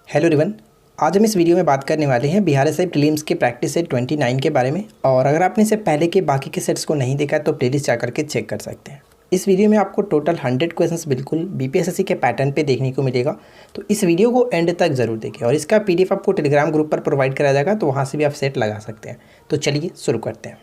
Hello everyone. आज हम इस वीडियो में बात करने वाले हैं बिहार एसआई प्रीलिम्स के प्रैक्टिस सेट 29 के बारे में। और अगर आपने इससे पहले के बाकी के सेट्स को नहीं देखा तो प्लेलिस्ट जा करके चेक कर सकते हैं। इस वीडियो में आपको टोटल 100 क्वेश्चंस बिल्कुल बीपीएससी के पैटर्न पे देखने को मिलेगा, तो इस वीडियो को एंड तक ज़रूर देखें। और इसका पीडीएफ आपको टेलीग्राम ग्रुप पर प्रोवाइड कराया जाएगा, तो वहाँ से भी आप सेट लगा सकते हैं। तो चलिए शुरू करते हैं।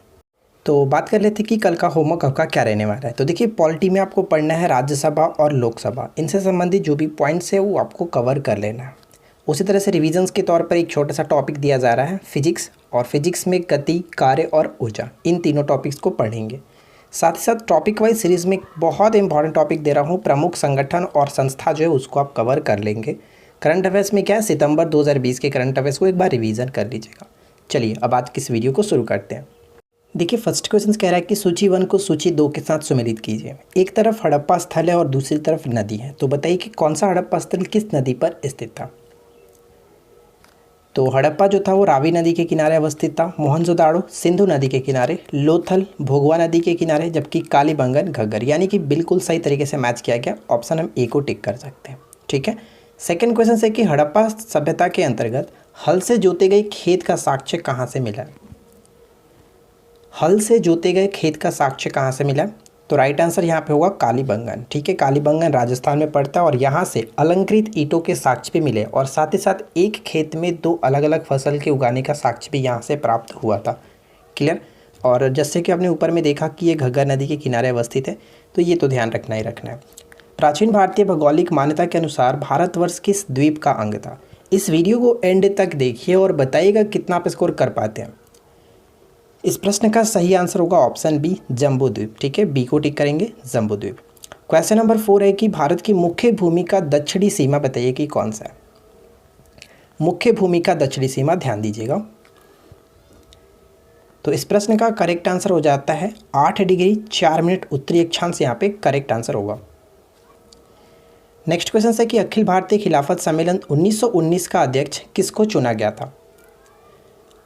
तो बात कर लेते हैं कि कल का होमवर्क आपका क्या रहने वाला है। तो देखिए, पॉलिटी में आपको पढ़ना है राज्यसभा और लोकसभा, इनसे संबंधित जो भी पॉइंट्स है वो आपको कवर कर लेना है। उसी तरह से रिवीजन्स के तौर पर एक छोटा सा टॉपिक दिया जा रहा है फिजिक्स, और फिजिक्स में गति, कार्य और ऊर्जा, इन तीनों टॉपिक्स को पढ़ेंगे। साथ ही साथ टॉपिक वाइज सीरीज़ में एक बहुत इंपॉर्टेंट टॉपिक दे रहा हूँ, प्रमुख संगठन और संस्था जो है उसको आप कवर कर लेंगे। करंट अफेयर्स में क्या है, सितंबर 2020 के करंट अफेयर्स को एक बार रिवीजन कर लीजिएगा। चलिए अब आज की इस वीडियो को शुरू करते हैं। देखिए, फर्स्ट क्वेश्चन कह रहा है कि सूची 1 को सूची 2 के साथ सम्मिलित कीजिए। एक तरफ हड़प्पा स्थल है और दूसरी तरफ नदी है, तो बताइए कि कौन सा हड़प्पा स्थल किस नदी पर स्थित था। तो हड़प्पा जो था वो रावी नदी के किनारे अवस्थित था, मोहनजोदाड़ो सिंधु नदी के किनारे, लोथल भोगवा नदी के किनारे, जबकि कालीबंगन घग्गर। यानी कि बिल्कुल सही तरीके से मैच किया गया। ऑप्शन हम ए को टिक कर सकते हैं। ठीक है। सेकंड क्वेश्चन है कि हड़प्पा सभ्यता के अंतर्गत हल से जोते गए खेत का साक्ष्य कहाँ से मिला। हल से जोते गए खेत का साक्ष्य कहाँ से मिला, तो राइट आंसर यहाँ पे होगा कालीबंगन। ठीक है, कालीबंगन राजस्थान में पड़ता है और यहाँ से अलंकृत ईंटों के साक्ष्य भी मिले, और साथ ही साथ एक खेत में 2 अलग अलग फसल के उगाने का साक्ष्य भी यहाँ से प्राप्त हुआ था। क्लियर। और जैसे कि आपने ऊपर में देखा कि ये घग्गर नदी के किनारे अवस्थित है, तो ये तो ध्यान रखना ही रखना है। प्राचीन भारतीय भौगोलिक मान्यता के अनुसार भारतवर्ष किस द्वीप का अंग था। इस वीडियो को एंड तक देखिए और बताइएगा कितना आप स्कोर कर पाते हैं। इस प्रश्न का सही आंसर होगा ऑप्शन बी, जम्बू द्वीप। ठीक है, बी को टिक करेंगे, जम्बू द्वीप। क्वेश्चन नंबर 4 है कि भारत की मुख्य भूमि का दक्षिणी सीमा बताइए कि कौन सा है। मुख्य भूमि का दक्षिणी सीमा, ध्यान दीजिएगा। तो इस प्रश्न का करेक्ट आंसर हो जाता है 8 डिग्री 4 मिनट उत्तरी अक्षांश, यहाँ पे करेक्ट आंसर होगा। नेक्स्ट क्वेश्चन है कि अखिल भारतीय खिलाफत सम्मेलन 1919 का अध्यक्ष किसको चुना गया था।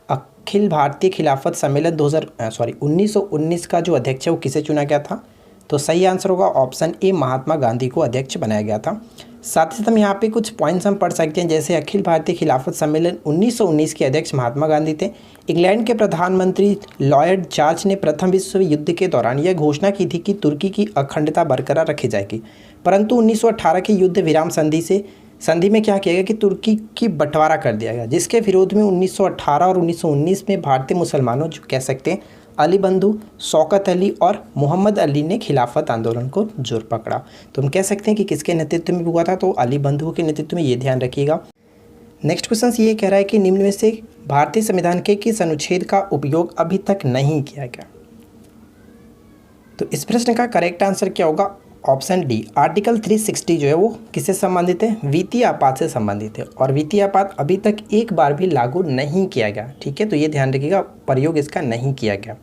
अखिल भारतीय खिलाफत सम्मेलन 1919 का जो अध्यक्ष है वो किसे चुना गया था, तो सही आंसर होगा ऑप्शन ए, महात्मा गांधी को अध्यक्ष बनाया गया था। साथ ही साथ हम यहाँ पे कुछ पॉइंट्स हम पढ़ सकते हैं, जैसे अखिल भारतीय खिलाफत सम्मेलन 1919 के अध्यक्ष महात्मा गांधी थे। इंग्लैंड के प्रधानमंत्री लॉयड जॉर्ज ने प्रथम विश्व युद्ध के दौरान यह घोषणा की थी कि तुर्की की अखंडता बरकरार रखी जाएगी, परंतु 1918 के युद्ध विराम संधि में क्या किया गया कि तुर्की की बंटवारा कर दिया गया, जिसके विरोध में 1918 और 1919 में भारतीय मुसलमानों, जो कह सकते हैं अली बंधु, शौकत अली और मोहम्मद अली ने खिलाफत आंदोलन को जोर पकड़ा। तो हम कह सकते हैं कि किसके नेतृत्व में हुआ था, तो अली बंधुओं के नेतृत्व में, ये ध्यान रखिएगा। नेक्स्ट क्वेश्चन ये कह रहा है कि निम्न में से भारतीय संविधान के किस अनुच्छेद का उपयोग अभी तक नहीं किया गया। तो इस प्रश्न का करेक्ट आंसर क्या होगा, ऑप्शन डी, आर्टिकल 360 जो है वो किससे संबंधित है, वित्तीय आपात से संबंधित है, और वित्तीय आपात अभी तक एक बार भी लागू नहीं किया गया। ठीक है, तो ये ध्यान रखिएगा, प्रयोग इसका नहीं किया गया।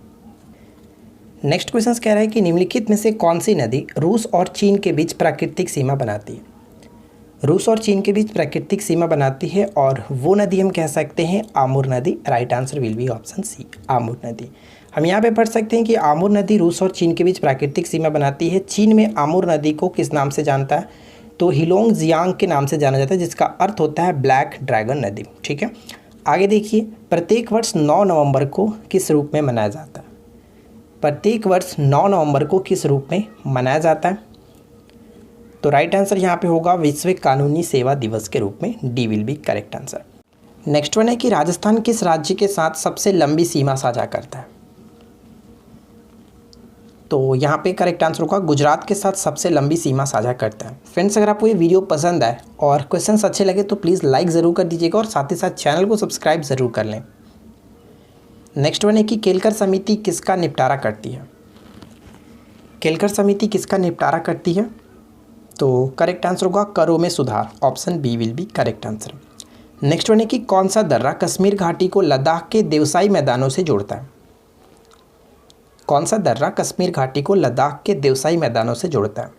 नेक्स्ट क्वेश्चन कह रहा है कि निम्नलिखित में से कौन सी नदी रूस और चीन के बीच प्राकृतिक सीमा बनाती है। रूस और चीन के बीच प्राकृतिक सीमा बनाती है, और वो नदी हम कह सकते हैं आमुर नदी। Right answer will be option C, Amur नदी। हम यहाँ पे पढ़ सकते हैं कि आमुर नदी रूस और चीन के बीच प्राकृतिक सीमा बनाती है। चीन में आमुर नदी को किस नाम से जानता है, तो हिलोंग जियांग के नाम से जाना जाता है, जिसका अर्थ होता है ब्लैक ड्रैगन नदी। ठीक है, आगे देखिए, प्रत्येक वर्ष 9 नवंबर को किस रूप में मनाया जाता है। प्रत्येक वर्ष 9 नवंबर को किस रूप में मनाया जाता है, तो राइट आंसर यहाँ पे होगा विश्व कानूनी सेवा दिवस के रूप में, D will be correct answer. Next one है कि राजस्थान किस राज्य के साथ सबसे लंबी सीमा साझा करता है, तो यहाँ पे करेक्ट आंसर होगा गुजरात के साथ सबसे लंबी सीमा साझा करता है। फ्रेंड्स, अगर आपको ये वीडियो पसंद आए और क्वेश्चंस अच्छे लगे तो प्लीज़ लाइक ज़रूर कर दीजिएगा, और साथ ही साथ चैनल को सब्सक्राइब ज़रूर कर लें। नेक्स्ट वन है कि केलकर समिति किसका निपटारा करती है। केलकर समिति किसका निपटारा करती है, तो करेक्ट आंसर होगा करों में सुधार। Option B will be correct answer. Next one है कि कौन सा दर्रा कश्मीर घाटी को लद्दाख के देवसाई मैदानों से जोड़ता है। कौन सा दर्रा कश्मीर घाटी को लद्दाख के देवसाई मैदानों से जोड़ता है।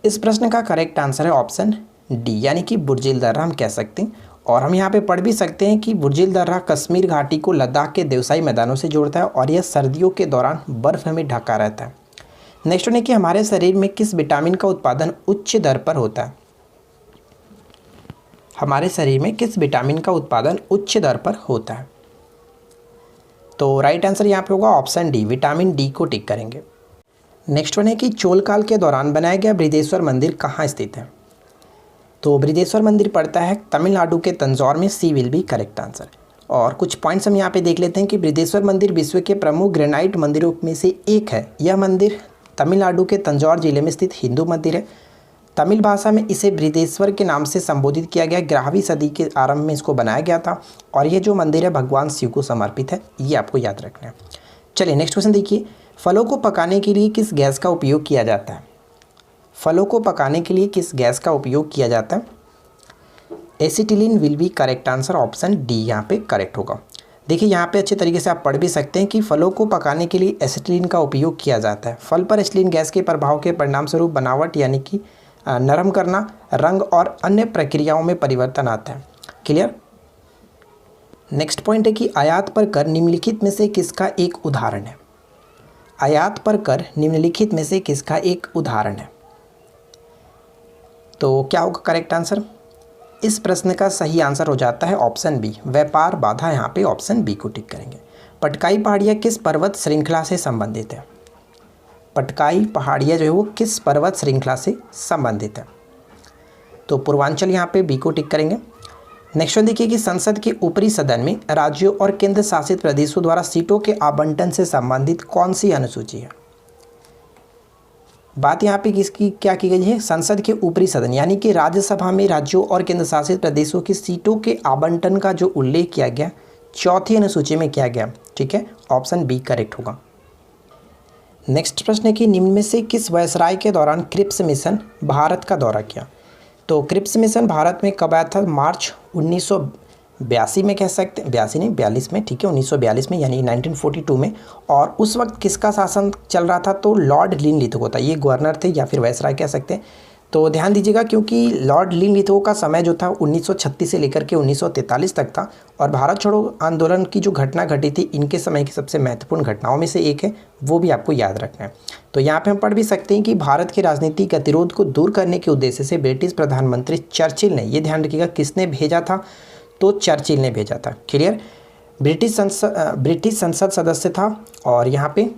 इस प्रश्न का करेक्ट आंसर है ऑप्शन डी, यानी कि बुर्जिल दर्रा हम कह सकते हैं। और हम यहाँ पे पढ़ भी सकते हैं कि बुर्जिल दर्रा कश्मीर घाटी को लद्दाख के देवसाई मैदानों से जोड़ता है, और यह सर्दियों के दौरान बर्फ में ढका रहता है। नेक्स्ट वन है कि हमारे शरीर में किस विटामिन का उत्पादन उच्च दर पर होता है। हमारे शरीर में किस विटामिन का उत्पादन उच्च दर पर होता है? तो राइट आंसर यहाँ पे होगा ऑप्शन डी, विटामिन डी को टिक करेंगे। नेक्स्ट वन है कि चोल काल के दौरान बनाया गया बृहदेश्वर मंदिर कहाँ स्थित है? तो बृहदेश्वर मंदिर पड़ता है तमिलनाडु के तंजौर में, सी विल बी करेक्ट आंसर। और कुछ पॉइंट्स हम यहाँ पे देख लेते हैं कि बृहदेश्वर मंदिर विश्व के प्रमुख ग्रेनाइट मंदिरों में से एक है। यह मंदिर तमिलनाडु के तंजौर जिले में स्थित हिंदू मंदिर है। तमिल भाषा में इसे बृहदेश्वर के नाम से संबोधित किया गया। 11वीं सदी के आरंभ में इसको बनाया गया था और ये जो मंदिर है भगवान शिव को समर्पित है, ये आपको याद रखना है। चलिए नेक्स्ट क्वेश्चन देखिए, फलों को पकाने के लिए किस गैस का उपयोग किया जाता है? फलों को पकाने के लिए किस गैस का उपयोग किया जाता है? Acetylene will be correct answer, option D यहाँ पे करेक्ट होगा। देखिए यहाँ पे अच्छे तरीके से आप पढ़ भी सकते हैं कि फलों को पकाने के लिए एसिटिलीन का उपयोग किया जाता है। फल पर एसिटिलीन गैस के प्रभाव के परिणाम स्वरूप बनावट यानी कि नरम करना, रंग और अन्य प्रक्रियाओं में परिवर्तन आता है। क्लियर। नेक्स्ट पॉइंट है कि आयात पर कर निम्नलिखित में से किसका एक उदाहरण है? आयात पर कर निम्नलिखित में से किसका एक उदाहरण है? तो क्या होगा करेक्ट आंसर? इस प्रश्न का सही आंसर हो जाता है ऑप्शन बी, व्यापार बाधा। यहाँ पे ऑप्शन बी को टिक करेंगे। पटकाई पहाड़ियाँ किस पर्वत श्रृंखला से संबंधित है? पटकाई पहाड़ियाँ जो है वो किस पर्वत श्रृंखला से संबंधित है? तो पूर्वांचल, यहाँ पे बी को टिक करेंगे। नेक्स्ट वन देखिए कि संसद के ऊपरी सदन में राज्यों और केंद्र शासित प्रदेशों द्वारा सीटों के आवंटन से संबंधित कौन सी अनुसूची है? बात यहाँ पे किसकी क्या की गई है? संसद के ऊपरी सदन यानी कि राज्यसभा में राज्यों और केंद्र शासित प्रदेशों की सीटों के आवंटन का जो उल्लेख किया गया चौथी अनुसूची में किया गया। ठीक है, ऑप्शन बी करेक्ट होगा। नेक्स्ट प्रश्न है कि निम्न में से किस वायसराय के दौरान क्रिप्स मिशन भारत का दौरा किया? तो क्रिप्स मिशन भारत में कब आया था? मार्च 1982 में कह सकते हैं, 82 नहीं 42 में, ठीक है 1942 में यानी 1942 में। और उस वक्त किसका शासन चल रहा था? तो लॉर्ड लिनलिथगो था, ये गवर्नर थे या फिर वायसराय कह सकते हैं। तो ध्यान दीजिएगा क्योंकि लॉर्ड लिनलिथगो का समय जो था 1936 से लेकर के 1943 तक था और भारत छोड़ो आंदोलन की जो घटना घटी थी इनके समय की सबसे महत्वपूर्ण घटनाओं में से एक है, वो भी आपको याद रखना है। तो यहाँ पे हम पढ़ भी सकते हैं कि भारत के राजनीतिक गतिरोध को दूर करने के उद्देश्य से ब्रिटिश प्रधानमंत्री चर्चिल ने, ये ध्यान रखिएगा किसने भेजा था? तो चर्चिल ने भेजा था। क्लियर। ब्रिटिश संसद सदस्य था और यहाँ पे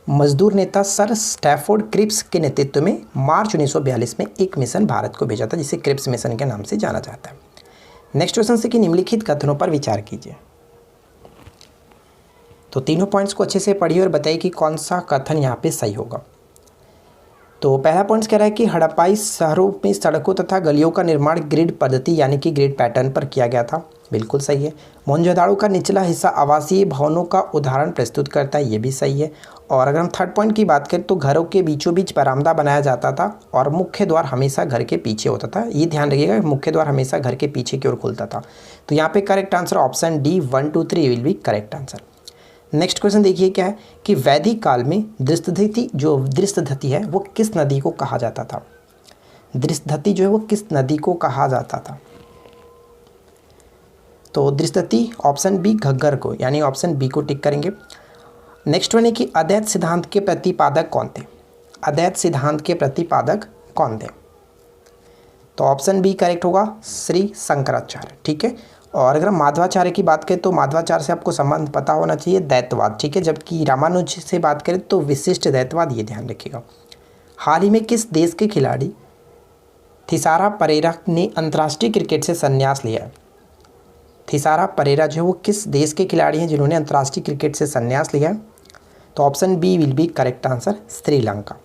मजदूर नेता सर स्टैफोर्ड क्रिप्स के नेतृत्व में मार्च 1942 में एक मिशन भारत को भेजा था जिसे क्रिप्स मिशन के नाम से जाना जाता है। नेक्स्ट क्वेश्चन से कि निम्नलिखित कथनों पर विचार कीजिए। तो तीनों पॉइंट्स को अच्छे से पढ़िए और बताइए कि कौन सा कथन यहाँ पे सही होगा। तो पहला पॉइंट कह रहा है कि हड़प्पाई शहरों में सड़कों तथा गलियों का निर्माण ग्रिड पद्धति यानी कि ग्रिड पैटर्न पर किया गया था, बिल्कुल सही है। मोहनजोदाड़ो का निचला हिस्सा आवासीय भवनों का उदाहरण प्रस्तुत करता है, ये भी सही है। और अगर हम थर्ड पॉइंट की बात करें तो घरों के बीचों बीच बरामदा बनाया जाता था और मुख्य द्वार हमेशा घर के पीछे होता था, ये ध्यान रखिएगा मुख्य द्वार हमेशा घर के पीछे की ओर खुलता था। तो यहाँ पे correct answer option D 1 2 3 will be correct answer. Next question देखिए क्या है कि वैदिक काल में दृष्टधति है वो किस नदी को कहा जाता था? दृष्टधति जो है वो किस नदी को कहा जाता था? तो दृष्टधति ऑप्शन बी घग्गर को, यानी ऑप्शन बी को टिक करेंगे। नेक्स्ट वन है कि अद्वैत सिद्धांत के प्रतिपादक कौन थे? अद्वैत सिद्धांत के प्रतिपादक कौन थे? तो ऑप्शन बी करेक्ट होगा, श्री शंकराचार्य। ठीक है। और अगर हम माधवाचार्य की बात करें तो माधवाचार्य से आपको संबंध पता होना चाहिए दैतवाद, ठीक है। जबकि रामानुज से बात करें तो विशिष्ट दैतवाद, ये ध्यान रखिएगा। हाल ही में किस देश के खिलाड़ी थिसारा परेरा ने अंतर्राष्ट्रीय क्रिकेट से संन्यास लिया है? थिसारा परेरा जो है वो किस देश के खिलाड़ी हैं जिन्होंने अंतर्राष्ट्रीय क्रिकेट से संन्यास लिया है? तो option B will be correct answer, Sri Lanka.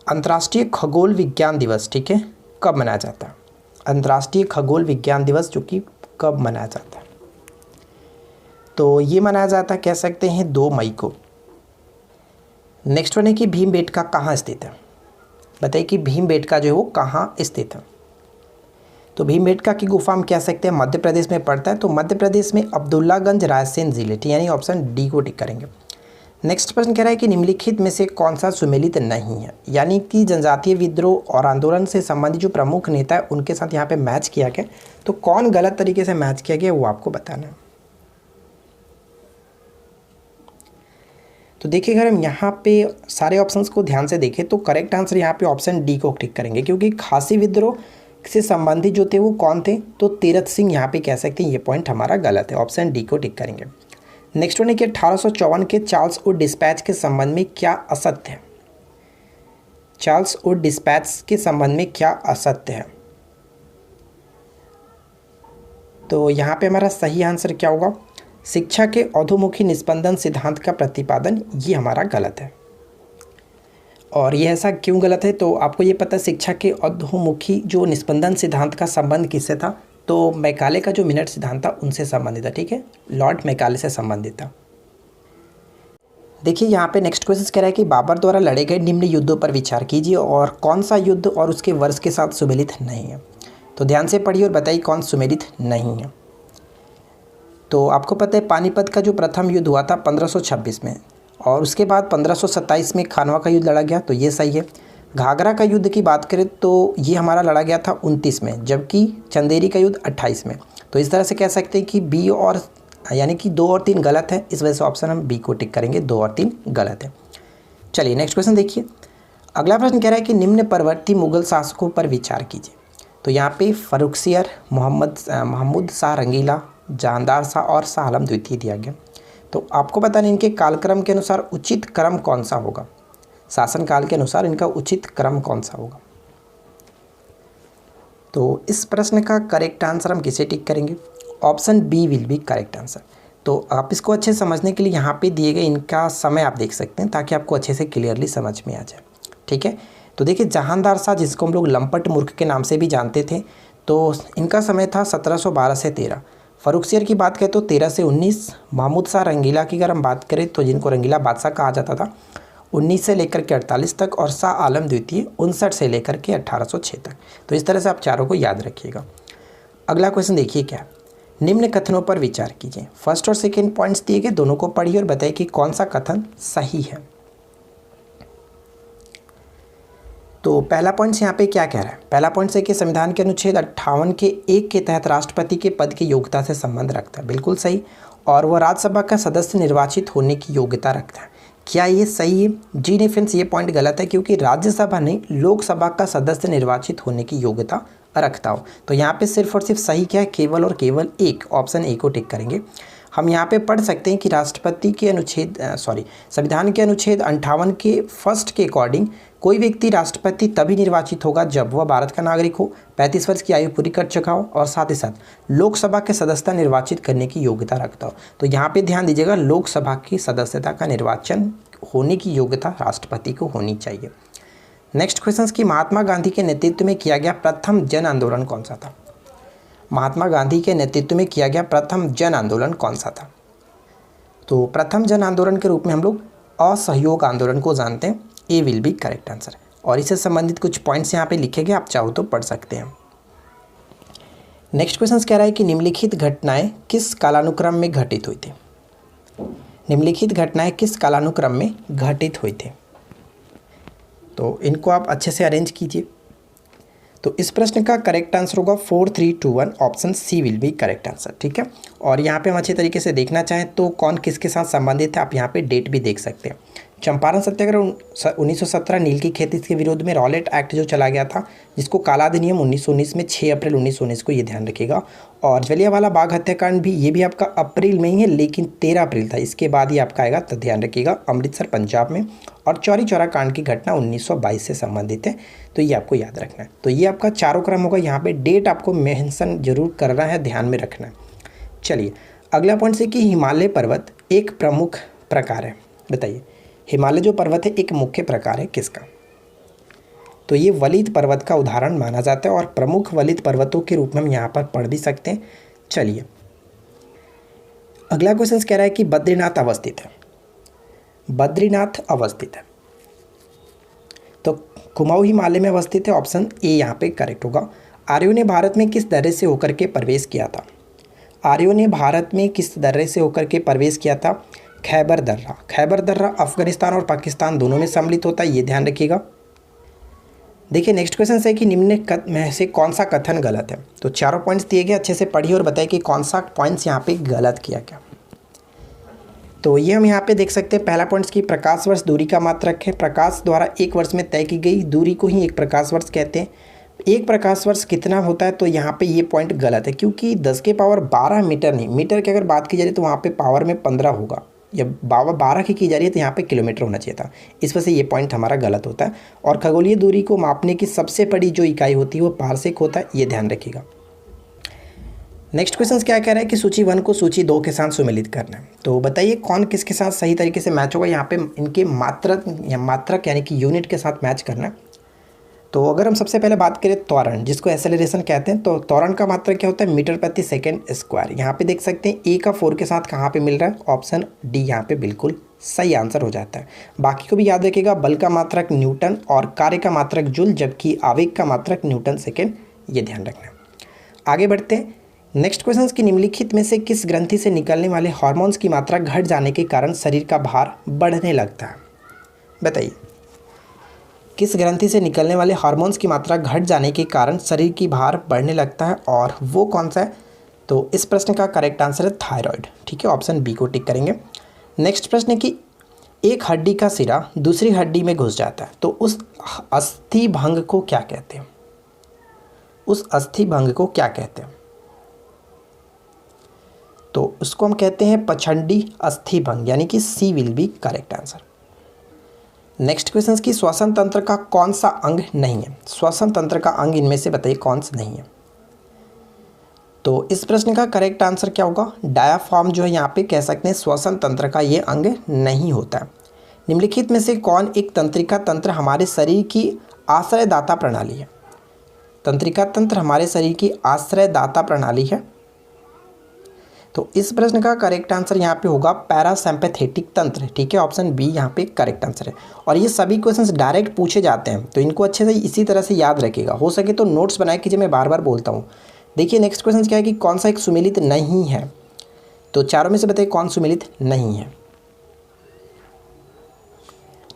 अंतर्राष्ट्रीय खगोल विज्ञान दिवस, ठीक है, कब मनाया जाता है? अंतर्राष्ट्रीय खगोल विज्ञान दिवस जो कि कब मनाया जाता है? तो ये मनाया जाता है कह सकते हैं 2 मई को। नेक्स्ट वन है कि भीमबेटका कहाँ स्थित है? बताइए कि भीमबेटका जो है वो कहाँ स्थित है? तो भीमबेटका की गुफा हम कह सकते हैं मध्य प्रदेश में पड़ता है। तो मध्य प्रदेश में अब्दुल्लागंज रायसेन जिले, यानी ऑप्शन डी को टिक करेंगे। नेक्स्ट प्रश्न कह रहा है कि निम्नलिखित में से कौन सा सुमेलित नहीं है? यानी कि जनजातीय विद्रोह और आंदोलन से संबंधित जो प्रमुख नेता है उनके साथ यहाँ पे मैच किया गया, तो कौन गलत तरीके से मैच किया गया वो आपको बताना है। तो देखिए अगर हम यहाँ पे सारे ऑप्शंस को ध्यान से देखें तो करेक्ट आंसर यहाँ पे ऑप्शन डी को टिक करेंगे, क्योंकि खासी विद्रोह से संबंधित जो थे वो कौन थे, तो तीरथ सिंह यहाँ पे कह सकते हैं। ये पॉइंट हमारा गलत है, ऑप्शन डी को टिक करेंगे। नेक्स्ट वन है कि 1854 के चार्ल्स वुड डिस्पैच के संबंध में क्या असत्य है। चार्ल्स वुड डिस्पैच के संबंध में क्या असत्य है, तो यहाँ पे हमारा सही आंसर क्या होगा, शिक्षा के अधोमुखी निस्पंदन सिद्धांत का प्रतिपादन, ये हमारा गलत है। और ये ऐसा क्यों गलत है, तो आपको ये पता है शिक्षा के अधोमुखी जो निस्पंदन सिद्धांत का संबंध किससे था, तो मैकाले का जो मिनट सिद्धांत था उनसे संबंधित था। ठीक है, लॉर्ड मैकाले से संबंधित था। देखिए यहाँ पे नेक्स्ट क्वेश्चन कह रहा है कि बाबर द्वारा लड़े गए निम्न युद्धों पर विचार कीजिए और कौन सा युद्ध और उसके वर्ष के साथ सुमेलित नहीं है। तो ध्यान से पढ़िए और बताइए कौन सुमेलित नहीं है। तो आपको पता है पानीपत का जो प्रथम युद्ध हुआ था 1526 में, और उसके बाद 1527 में खानवा का युद्ध लड़ा गया, तो ये सही है। घाघरा का युद्ध की बात करें तो ये हमारा लड़ा गया था 29 में, जबकि चंदेरी का युद्ध 28 में। तो इस तरह से कह सकते हैं कि बी और यानी कि 2 और 3 गलत है, इस वजह से ऑप्शन हम बी को टिक करेंगे, 2 और 3 गलत है। चलिए नेक्स्ट क्वेश्चन देखिए। अगला प्रश्न कह रहा है कि निम्न परवर्ती मुगल शासकों पर विचार कीजिए। तो यहाँ पे फर्रुखसियर, महमूद शाह रंगीला, जहांदार शाह और शाह आलम द्वितीय दिया गया। तो आपको बताना इनके कालक्रम के अनुसार उचित क्रम कौन सा होगा, शासनकाल के अनुसार इनका उचित क्रम कौन सा होगा। तो इस प्रश्न का करेक्ट आंसर हम किसे टिक करेंगे, option B will be correct answer. तो आप इसको अच्छे समझने के लिए यहाँ पे दिए गए इनका समय आप देख सकते हैं, ताकि आपको अच्छे से क्लियरली समझ में आ जाए। ठीक है, तो देखिए जहांदार शाह, जिसको हम लोग लंपट मूर्ख के नाम से भी जानते थे, तो इनका समय था 1712 से 13। फर्रुखसियर की बात करें तो 13 से 19। महमूद शाह रंगीला की अगर हम बात करें तो जिनको रंगीला बादशाह कहा जाता था, 19 से लेकर के 48 तक, और शाह आलम द्वितीय 59 से लेकर के 1806 तक। तो इस तरह से आप चारों को याद रखिएगा। अगला क्वेश्चन देखिए क्या है, निम्न कथनों पर विचार कीजिए। फर्स्ट और सेकेंड पॉइंट्स दिए गए, दोनों को पढ़िए और बताइए कि कौन सा कथन सही है। तो पहला पॉइंट यहाँ पे क्या कह रहा है, पहला पॉइंट है कि संविधान के अनुच्छेद 58 के 1 के तहत राष्ट्रपति के पद की योग्यता से संबंध रखता है, बिल्कुल सही। और वह राज्यसभा का सदस्य निर्वाचित होने की योग्यता रखता है, क्या ये सही है? जी नहीं फ्रेंड्स, ये पॉइंट गलत है, क्योंकि राज्यसभा नहीं लोकसभा का सदस्य निर्वाचित होने की योग्यता रखता हो। तो यहाँ पे सिर्फ और सिर्फ सही क्या है, केवल और केवल एक, ऑप्शन ए को टिक करेंगे। हम यहाँ पे पढ़ सकते हैं कि राष्ट्रपति के संविधान के अनुच्छेद 58 के फर्स्ट के अकॉर्डिंग कोई व्यक्ति राष्ट्रपति तभी निर्वाचित होगा जब वह भारत का नागरिक हो, 35 वर्ष की आयु पूरी कर चुका हो और साथ ही साथ लोकसभा के सदस्यता निर्वाचित करने की योग्यता रखता हो। तो यहाँ पे ध्यान दीजिएगा, लोकसभा की सदस्यता का निर्वाचन होने की योग्यता राष्ट्रपति को होनी चाहिए। नेक्स्ट क्वेश्चन की महात्मा गांधी के नेतृत्व में किया गया प्रथम जन आंदोलन कौन सा था? महात्मा गांधी के नेतृत्व में किया गया प्रथम जन आंदोलन कौन सा था? तो प्रथम जन आंदोलन के रूप में हम लोग असहयोग आंदोलन को जानते हैं, ए विल बी करेक्ट आंसर। और इससे संबंधित कुछ पॉइंट्स यहाँ पे लिखे गए, आप चाहो तो पढ़ सकते हैं। नेक्स्ट क्वेश्चन कह रहा है कि निम्नलिखित घटनाएं किस कालानुक्रम में घटित हुई थी? निम्नलिखित घटनाएं किस कालानुक्रम में घटित हुई थी? तो इनको आप अच्छे से अरेंज कीजिए। तो इस प्रश्न का करेक्ट आंसर होगा 4, 3, 2, 1, option C will be correct answer. ठीक है, और यहाँ पे हम अच्छे तरीके से देखना चाहें तो कौन किसके साथ संबंधित है, आप यहाँ पे डेट भी देख सकते हैं। चंपारण सत्याग्रह 1917, नील की खेती के विरोध में रॉलेट एक्ट जो चला गया था, जिसको काला अधिनियम 1919 में 6 अप्रैल 1919 को, ये ध्यान रखिएगा। और जलियांवाला बाग हत्याकांड भी, ये भी आपका अप्रैल में ही है, लेकिन 13 अप्रैल था, इसके बाद ही आपका आएगा, तो ध्यान रखिएगा, अमृतसर पंजाब में। और चौरी चौरा कांड की घटना 1922 से संबंधित है, तो ये आपको याद रखना है। तो ये आपका चारों क्रम होगा, यहाँ पे डेट आपको मेंशन जरूर करना है, ध्यान में रखना है। चलिए अगला पॉइंट से कि हिमालय पर्वत एक प्रमुख प्रकार है, बताइए हिमालय जो पर्वत है एक मुख्य प्रकार है किसका? तो ये वलित पर्वत का उदाहरण माना जाता है और प्रमुख वलित पर्वतों के रूप में हम यहाँ पर पढ़ भी सकते हैं। चलिए अगला क्वेश्चन कह रहा है कि बद्रीनाथ अवस्थित है, बद्रीनाथ अवस्थित है, तो कुमाऊं हिमालय में अवस्थित है, ऑप्शन ए यहाँ पे करेक्ट होगा। आर्यों ने भारत में किस दर्रे से होकर के प्रवेश किया था? आर्यों ने भारत में किस दर्रे से होकर के प्रवेश किया था? खैबर दर्रा। खैबर दर्रा अफगानिस्तान और पाकिस्तान दोनों में सम्मिलित होता है, ये ध्यान रखिएगा। देखिए नेक्स्ट क्वेश्चन है कि निम्न में से कौन सा कथन गलत है? तो चारों पॉइंट्स दिए गए, अच्छे से पढ़िए और बताइए कि कौन सा पॉइंट्स यहाँ पे गलत किया गया। तो ये हम यहाँ पे देख सकते हैं, पहला पॉइंट्स की प्रकाश वर्ष दूरी का मात्रक है, प्रकाश द्वारा एक वर्ष में तय की गई दूरी को ही एक प्रकाश वर्ष कहते हैं। एक प्रकाश वर्ष कितना होता है, तो यहाँ पे ये पॉइंट गलत है, क्योंकि 10 के पावर 12 मीटर नहीं, मीटर की अगर बात की जा रही है तो वहाँ पे पावर में 15 होगा, या 12 की जा रही है तो यहाँ पे किलोमीटर होना चाहिए था। इस वजह से ये पॉइंट हमारा गलत होता है। और खगोलीय दूरी को मापने की सबसे बड़ी जो इकाई होती है वो पारसेक होता है, ये ध्यान रखिएगा। नेक्स्ट क्वेश्चन क्या कह रहा है कि सूची 1 को सूची 2 के साथ सुमेलित करना है। तो बताइए कौन किसके साथ सही तरीके से मैच होगा। यहाँ पे इनके मात्रक यानी कि यूनिट के साथ मैच करना है। तो अगर हम सबसे पहले बात करें त्वरण, जिसको एक्सेलरेशन कहते हैं, तो त्वरण का मात्रक क्या होता है, मीटर प्रति सेकंड स्क्वायर। यहाँ पे देख सकते हैं ए का 4 के साथ कहाँ पे मिल रहा है, ऑप्शन डी यहाँ पे बिल्कुल सही आंसर हो जाता है। बाकी को भी याद रखिएगा, बल का मात्रक न्यूटन और कार्य का मात्रक जूल, जबकि आवेग का मात्रक न्यूटन सेकेंड, ये ध्यान रखना। आगे बढ़ते हैं। नेक्स्ट क्वेश्चन की निम्नलिखित में से किस ग्रंथि से निकलने वाले हार्मोन्स की मात्रा घट जाने के कारण शरीर का भार बढ़ने लगता है। बताइए किस ग्रंथि से निकलने वाले हार्मोन्स की मात्रा घट जाने के कारण शरीर की भार बढ़ने लगता है, और वो कौन सा है। तो इस प्रश्न का करेक्ट आंसर है थायराइड। ठीक है, ऑप्शन बी को टिक करेंगे। नेक्स्ट प्रश्न है कि एक हड्डी का सिरा दूसरी हड्डी में घुस जाता है, तो उस अस्थि भंग को क्या कहते हैं। उस अस्थि भंग को क्या कहते हैं, तो उसको हम कहते हैं पछंडी अस्थि भंग, यानी कि C will be correct answer. Next question की श्वसन तंत्र का कौन सा अंग नहीं है। श्वसन तंत्र का अंग इनमें से बताइए कौन सा नहीं है। तो इस प्रश्न का करेक्ट आंसर क्या होगा, डायाफ्राम जो है यहाँ पे कह सकते हैं श्वसन तंत्र का ये अंग नहीं होता है। निम्नलिखित में से कौन एक तंत्रिका तंत्र हमारे शरीर की आश्रयदाता प्रणाली है। तंत्रिका तंत्र हमारे शरीर की आश्रयदाता प्रणाली है। तो इस प्रश्न का करेक्ट आंसर यहाँ पे होगा पैरासिम्पैथेटिक तंत्र। ठीक है, ऑप्शन बी यहाँ पे करेक्ट आंसर है। और ये सभी क्वेश्चंस डायरेक्ट पूछे जाते हैं, तो इनको अच्छे से इसी तरह से याद रखिएगा। हो सके तो नोट्स बनाए कीजिए, मैं बार बार बोलता हूँ। देखिए नेक्स्ट क्वेश्चन क्या है कि कौन सा एक सुमेलित नहीं है। तो चारों में से बताइए कौन सुमेलित नहीं है।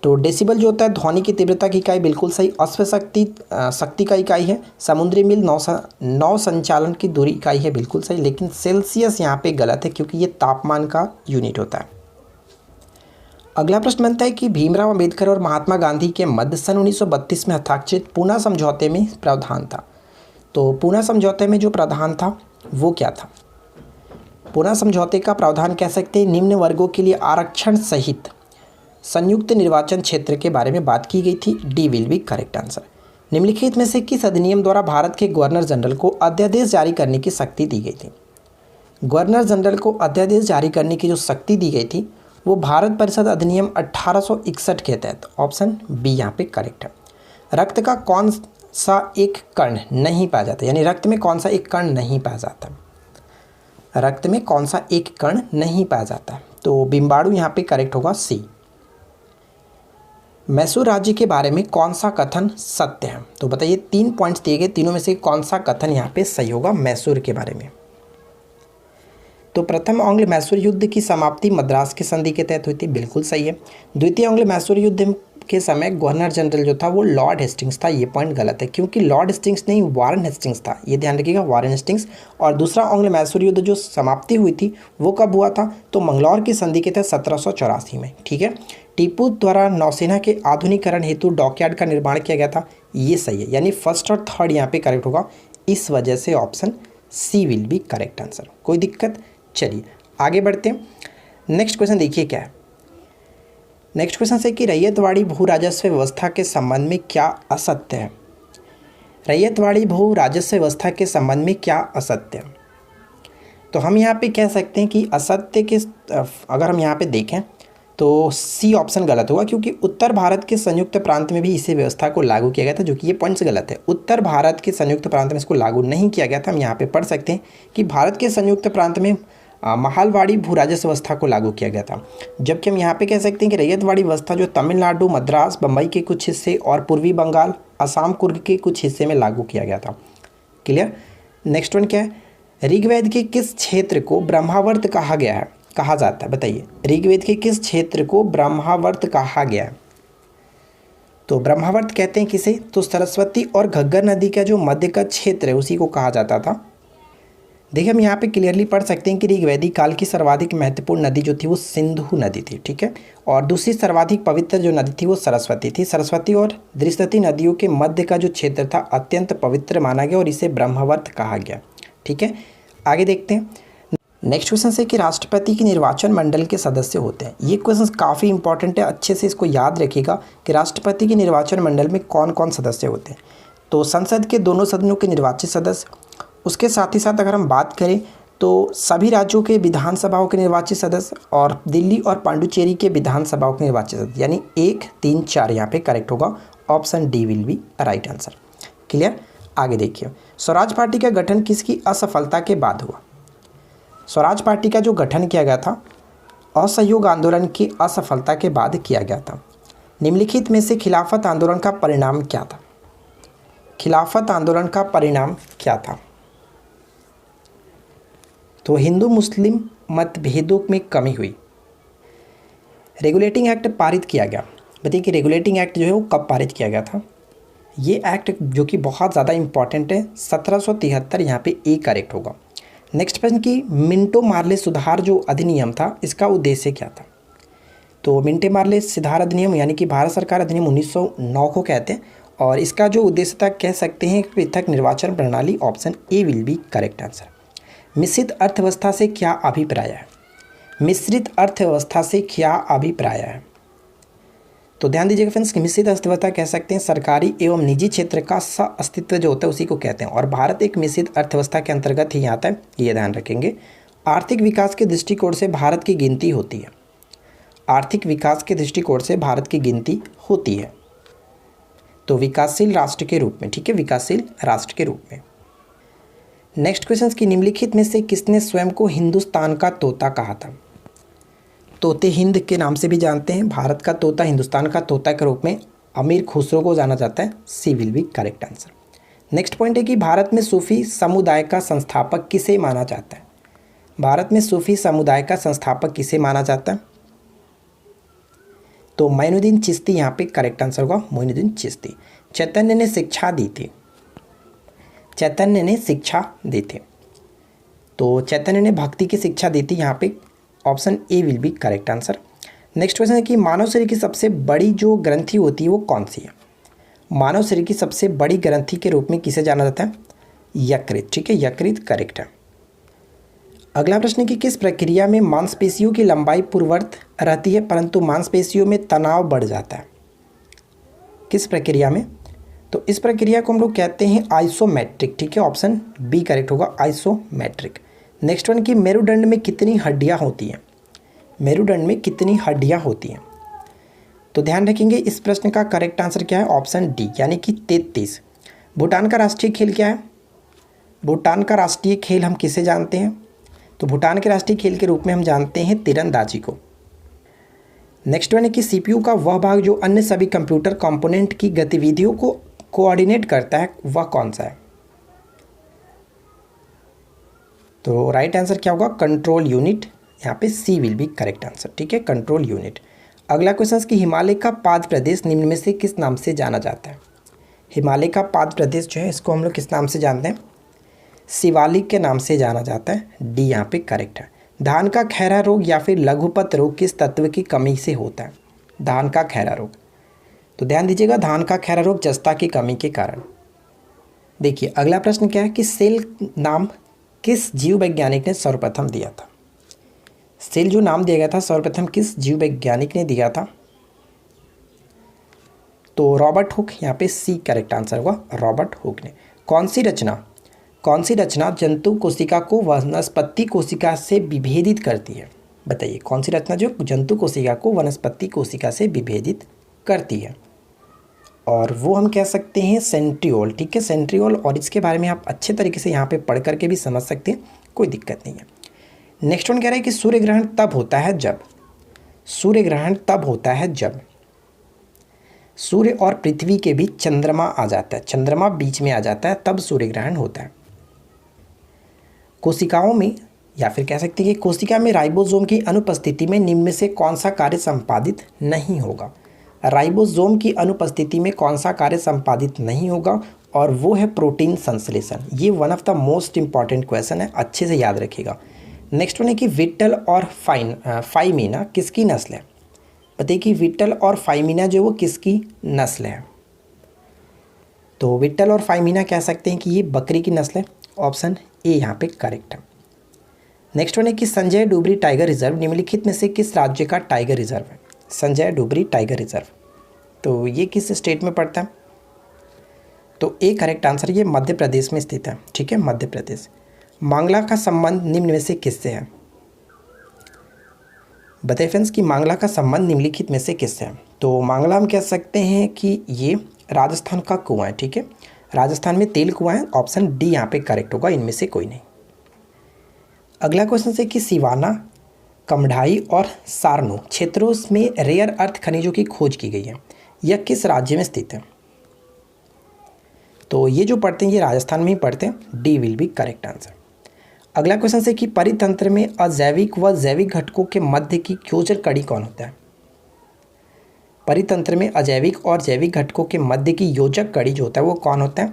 तो डेसिबल जो होता है ध्वनि की तीव्रता की इकाई, बिल्कुल सही। अश्व शक्ति का इकाई है। समुद्री मील नौ संचालन की दूरी इकाई है, बिल्कुल सही। लेकिन सेल्सियस यहाँ पे गलत है, क्योंकि ये तापमान का यूनिट होता है। अगला प्रश्न बनता है कि भीमराव अंबेडकर और महात्मा गांधी के मध्य सन 1932 में हस्ताक्षरित पूना समझौते में प्रावधान था। तो पूना समझौते में जो प्रावधान था वो क्या था। पूना समझौते का प्रावधान कह सकते हैं निम्न वर्गों के लिए आरक्षण सहित संयुक्त निर्वाचन क्षेत्र के बारे में बात की गई थी। D will be correct answer. निम्नलिखित में से किस अधिनियम द्वारा भारत के गवर्नर जनरल को अध्यादेश जारी करने की शक्ति दी गई थी। गवर्नर जनरल को अध्यादेश जारी करने की जो शक्ति दी गई थी वो भारत परिषद अधिनियम 1861 के तहत, ऑप्शन बी यहाँ पे करेक्ट है। रक्त का कौन सा एक कण नहीं पाया जाता, यानी रक्त में कौन सा एक कण नहीं पाया जाता। रक्त में कौन सा एक कण नहीं पाया जाता, तो बिम्बाणु यहाँ पे करेक्ट होगा सी। मैसूर राज्य के बारे में कौन सा कथन सत्य है। तो बताइए 3 पॉइंट्स दिए गए, तीनों में से कौन सा कथन यहाँ पे सही होगा मैसूर के बारे में। तो प्रथम आंग्ल मैसूर युद्ध की समाप्ति मद्रास की संधि के तहत हुई थी, बिल्कुल सही है। द्वितीय आंग्ल मैसूर युद्ध के समय गवर्नर जनरल जो था वो लॉर्ड हेस्टिंग्स था, ये पॉइंट गलत है, क्योंकि लॉर्ड हेस्टिंग्स नहीं वारेन हेस्टिंग्स था, ये ध्यान रखिएगा, वारेन हेस्टिंग्स। और दूसरा आंग्ल मैसूर युद्ध जो समाप्ति हुई थी वो कब हुआ था, तो मंगलौर की संधि के तहत 1784 में। ठीक है, टीपू द्वारा नौसेना के आधुनिकीकरण हेतु डॉकयार्ड का निर्माण किया गया था, ये सही है, यानी फर्स्ट और थर्ड यहाँ पे करेक्ट होगा। इस वजह से option C will be correct answer. कोई दिक्कत, चलिए आगे बढ़ते हैं। नेक्स्ट क्वेश्चन देखिए क्या है। नेक्स्ट क्वेश्चन है कि रैयतवाड़ी भू राजस्व व्यवस्था के संबंध में क्या असत्य है। रैयतवाड़ी भू राजस्व व्यवस्था के संबंध में क्या असत्य है। तो हम यहाँ पे कह सकते हैं कि असत्य के अगर हम यहाँ पे देखें तो सी ऑप्शन गलत होगा, क्योंकि उत्तर भारत के संयुक्त प्रांत में भी इसी व्यवस्था को लागू किया गया था, जो कि ये पॉइंट्स गलत है। उत्तर भारत के संयुक्त प्रांत में इसको लागू नहीं किया गया था। हम यहाँ पे पढ़ सकते हैं कि भारत के संयुक्त प्रांत में महालवाड़ी भू राजस्व व्यवस्था को लागू किया गया था, जबकि हम यहाँ पे कह सकते हैं कि रैयतवाड़ी व्यवस्था जो तमिलनाडु, मद्रास, बम्बई के कुछ हिस्से और पूर्वी बंगाल, असम, कुर्ग के कुछ हिस्से में लागू किया गया था। क्लियर। नेक्स्ट वन क्या है, ऋग्वेद के किस क्षेत्र को ब्रह्मावर्त कहा जाता है। बताइए ऋग्वेद के किस क्षेत्र को ब्रह्मावर्त कहा गया है। तो ब्रह्मावर्त कहते हैं किसे, तो सरस्वती और घग्गर नदी का जो मध्य का क्षेत्र है उसी को कहा जाता था देखिए हम यहाँ पे क्लियरली पढ़ सकते हैं कि ऋग्वैदिक काल की सर्वाधिक महत्वपूर्ण नदी जो थी वो सिंधु नदी थी, ठीक है। और दूसरी सर्वाधिक पवित्र जो नदी थी वो सरस्वती थी। सरस्वती और दृष्टि नदियों के मध्य का जो क्षेत्र था अत्यंत पवित्र माना गया और इसे ब्रह्मवर्त कहा गया, ठीक है। आगे देखते हैं। नेक्स्ट क्वेश्चन है कि राष्ट्रपति के निर्वाचन मंडल के सदस्य होते हैं। ये क्वेश्चन काफ़ी इंपॉर्टेंट है, अच्छे से इसको याद रखिएगा कि राष्ट्रपति के निर्वाचन मंडल में कौन कौन सदस्य होते हैं। तो संसद के दोनों सदनों के निर्वाचित सदस्य, उसके साथ ही साथ अगर हम बात करें तो सभी राज्यों के विधानसभाओं के निर्वाचित सदस्य और दिल्ली और पांडुचेरी के विधानसभाओं के निर्वाचित सदस्य, यानी 1, 3, 4 यहाँ पे करेक्ट होगा। Option D will be right answer. Clear. आगे देखिए, स्वराज पार्टी का गठन किसकी असफलता के बाद हुआ। स्वराज पार्टी का जो गठन किया गया था असहयोग आंदोलन की असफलता के बाद किया गया था। निम्नलिखित में से खिलाफत आंदोलन का परिणाम क्या था। खिलाफत आंदोलन का परिणाम क्या था। तो हिंदू मुस्लिम मतभेदों में कमी हुई। रेगुलेटिंग एक्ट पारित किया गया। बताइए कि रेगुलेटिंग एक्ट जो है वो कब पारित किया गया था। ये एक्ट जो कि बहुत ज़्यादा इंपॉर्टेंट है, 1773 यहाँ पे ए करेक्ट होगा। नेक्स्ट प्रश्न की मिंटो मार्ले सुधार जो अधिनियम था इसका उद्देश्य क्या था। तो मिंटो मार्ले सुधार अधिनियम यानी कि भारत सरकार अधिनियम 1909 को कहते हैं और इसका जो उद्देश्य था कह सकते हैं पृथक निर्वाचन प्रणाली। Option A will be correct answer. मिश्रित अर्थव्यवस्था से क्या अभिप्राय है। मिश्रित अर्थव्यवस्था से क्या अभिप्राय है। तो ध्यान दीजिएगा फ्रेंड्स कि मिश्रित अर्थव्यवस्था कह सकते हैं सरकारी एवं निजी क्षेत्र का अस्तित्व जो होता है उसी को कहते हैं और भारत एक मिश्रित अर्थव्यवस्था के अंतर्गत ही आता है, ये ध्यान रखेंगे। आर्थिक विकास के दृष्टिकोण से भारत की गिनती होती है। आर्थिक विकास के दृष्टिकोण से भारत की गिनती होती है तो विकासशील राष्ट्र के रूप में, ठीक है, विकासशील राष्ट्र के रूप में। नेक्स्ट क्वेश्चन की निम्नलिखित में से किसने स्वयं को हिंदुस्तान का तोता कहा था। तोते हिंद के नाम से भी जानते हैं। भारत का तोता, हिंदुस्तान का तोता के रूप में अमीर खुसरो को जाना जाता है। C will be correct answer. Next point है कि भारत में सूफी समुदाय का संस्थापक किसे माना जाता है। भारत में सूफी समुदाय का संस्थापक किसे माना जाता है। तो मोइनुद्दीन चिश्ती यहाँ पे करेक्ट आंसर होगा, मोइनुद्दीन चिश्ती। चैतन्य ने शिक्षा दी थी। चैतन्य ने शिक्षा दी थी तो चैतन्य ने भक्ति की शिक्षा दी थी, यहाँ पे option A will be correct answer. Next question है कि मानव शरीर की सबसे बड़ी जो ग्रंथि होती है वो कौन सी है। मानव शरीर की सबसे बड़ी ग्रंथि के रूप में किसे जाना जाता है। यकृत, ठीक है, यकृत करेक्ट है। अगला प्रश्न है कि किस प्रक्रिया में मांसपेशियों की लंबाई पूर्ववत रहती है परंतु मांसपेशियों में तनाव बढ़ जाता है। किस प्रक्रिया में। तो इस प्रक्रिया को हम लोग कहते हैं आइसोमेट्रिक, ठीक है, ऑप्शन बी करेक्ट होगा, आइसोमेट्रिक। नेक्स्ट वन की मेरुदंड में कितनी हड्डियां होती हैं। मेरुदंड में कितनी हड्डियां होती हैं। तो ध्यान रखेंगे इस प्रश्न का करेक्ट आंसर क्या है, ऑप्शन डी यानी कि 33। भूटान का राष्ट्रीय खेल क्या है। भूटान का राष्ट्रीय खेल हम किसे जानते हैं। तो भूटान के राष्ट्रीय खेल के रूप में हम जानते हैं तीरंदाजी को। नेक्स्ट वन है कि सीपीयू का वह भाग जो अन्य सभी कंप्यूटर कंपोनेंट की गतिविधियों को कोऑर्डिनेट करता है वह कौन सा है। तो राइट आंसर क्या होगा, कंट्रोल यूनिट। यहाँ पे सी विल बी करेक्ट आंसर, ठीक है, कंट्रोल यूनिट। अगला क्वेश्चन कि हिमालय का पाद प्रदेश निम्न में से किस नाम से जाना जाता है। हिमालय का पाद प्रदेश जो है इसको हम लोग किस नाम से जानते हैं। शिवालिक के नाम से जाना जाता है। डी यहाँ पे करेक्ट है। धान का खैरा रोग या फिर लघुपत रोग किस तत्व की कमी से होता है। धान का खैरा रोग। तो ध्यान दीजिएगा धान का खैरा रोग जस्ता की कमी के कारण। देखिए अगला प्रश्न क्या है कि सेल नाम किस जीव वैज्ञानिक ने सर्वप्रथम दिया था। सेल जो नाम दिया गया था सर्वप्रथम किस जीव वैज्ञानिक ने दिया था। तो रॉबर्ट हुक, यहाँ पे सी करेक्ट आंसर होगा, रॉबर्ट हुक ने। कौन सी रचना जंतु कोशिका को वनस्पति कोशिका से विभेदित करती है। बताइए कौन सी रचना जो जंतु कोशिका को वनस्पति कोशिका से विभेदित करती है। और वो हम कह सकते हैं सेंट्रियोल, ठीक है, सेंट्रियोल। और इसके बारे में आप अच्छे तरीके से यहाँ पे पढ़ करके भी समझ सकते हैं, कोई दिक्कत नहीं है। नेक्स्ट वन कह रहा है कि सूर्य ग्रहण तब होता है जब। सूर्य ग्रहण तब होता है जब सूर्य और पृथ्वी के बीच चंद्रमा आ जाता है, चंद्रमा बीच में आ जाता है, तब सूर्य ग्रहण होता है। कोशिकाओं में या फिर कह सकते हैं कि कोशिका में राइबोसोम की अनुपस्थिति में निम्न में से कौन सा कार्य संपादित नहीं होगा। राइबोसोम की अनुपस्थिति में कौन सा कार्य संपादित नहीं होगा। और वो है प्रोटीन संश्लेषण। ये one of the most important question है, अच्छे से याद रखिएगा। नेक्स्ट वन है कि विट्टल और फाइमीना किसकी नस्ल है? बताइए कि विट्टल और फाइमीना जो वो किसकी नस्ल है? तो विट्टल और फाइमीना कह सकते हैं कि ये बकरी की नस्ल है। ऑप्शन ए यहाँ पे करेक्ट है। नेक्स्ट वन है कि संजय डुबरी टाइगर रिजर्व निम्नलिखित में से किस राज्य का टाइगर रिजर्व है? संजय डुबरी टाइगर रिजर्व, तो ये किस स्टेट में पड़ता है? तो ए करेक्ट आंसर, ये मध्य प्रदेश में स्थित है। ठीक है, मध्य प्रदेश। मांगला का संबंध निम्न में से किससे है? बताइए फ्रेंड्स कि मांगला का संबंध निम्नलिखित में से किससे है? तो मांगला हम कह सकते हैं कि ये राजस्थान का कुआं है। ठीक है, राजस्थान में तेल कुआं है। ऑप्शन डी यहाँ पे करेक्ट होगा, इनमें से कोई नहीं। अगला क्वेश्चन है कि सिवाना, कमढाई और सारनो क्षेत्रों में रेयर अर्थ खनिजों की खोज की गई है। यह किस राज्य में स्थित है? तो ये जो पढ़ते हैं ये राजस्थान में ही पढ़ते हैं। D will be correct answer. अगला क्वेश्चन है कि परितंत्र में अजैविक व जैविक घटकों के मध्य की योजक कड़ी कौन होता है? परितंत्र में अजैविक और जैविक घटकों के मध्य की योजक कड़ी जो होता है वो कौन होता है?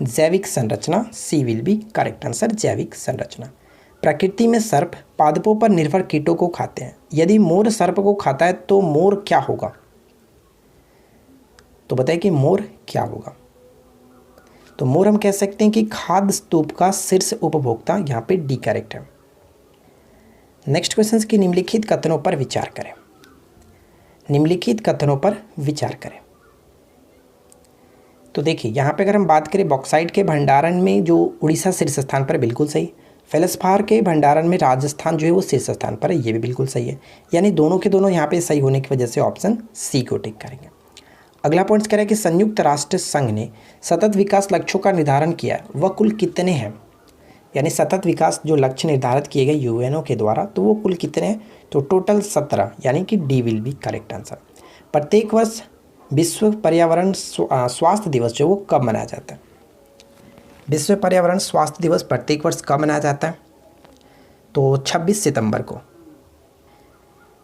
जैविक संरचना। सी विल बी करेक्ट आंसर, जैविक संरचना। प्रकृति में सर्प पादपों पर निर्भर कीटों को खाते हैं। यदि मोर सर्प को खाता है तो मोर क्या होगा? तो बताइए कि मोर क्या होगा? तो मोर हम कह सकते हैं कि खाद्य स्तूप का शीर्ष उपभोक्ता। यहाँ पे डी करेक्ट है। नेक्स्ट क्वेश्चन की निम्नलिखित कथनों पर विचार करें। निम्नलिखित कथनों पर विचार करें। तो देखिए यहाँ पे अगर हम बात करें बॉक्साइट के भंडारण में जो उड़ीसा शीर्ष स्थान पर, बिल्कुल सही। फेल्सपार के भंडारण में राजस्थान जो है वो शीर्ष स्थान पर है, ये भी बिल्कुल सही है। यानी दोनों के दोनों यहाँ पे सही होने की वजह से ऑप्शन सी को टिक करेंगे। अगला पॉइंट कह रहा है कि संयुक्त राष्ट्र संघ ने सतत विकास लक्ष्यों का निर्धारण किया, वह कुल कितने हैं? यानी सतत विकास जो लक्ष्य निर्धारित किए गए यूएनओ के द्वारा, तो वो कुल कितने हैं? तो टोटल 17, यानी कि D will be correct answer. प्रत्येक वर्ष विश्व पर्यावरण स्वास्थ्य दिवस जो वो कब मनाया जाता है? विश्व पर्यावरण स्वास्थ्य दिवस प्रत्येक वर्ष कब मनाया जाता है? तो 26 सितंबर को।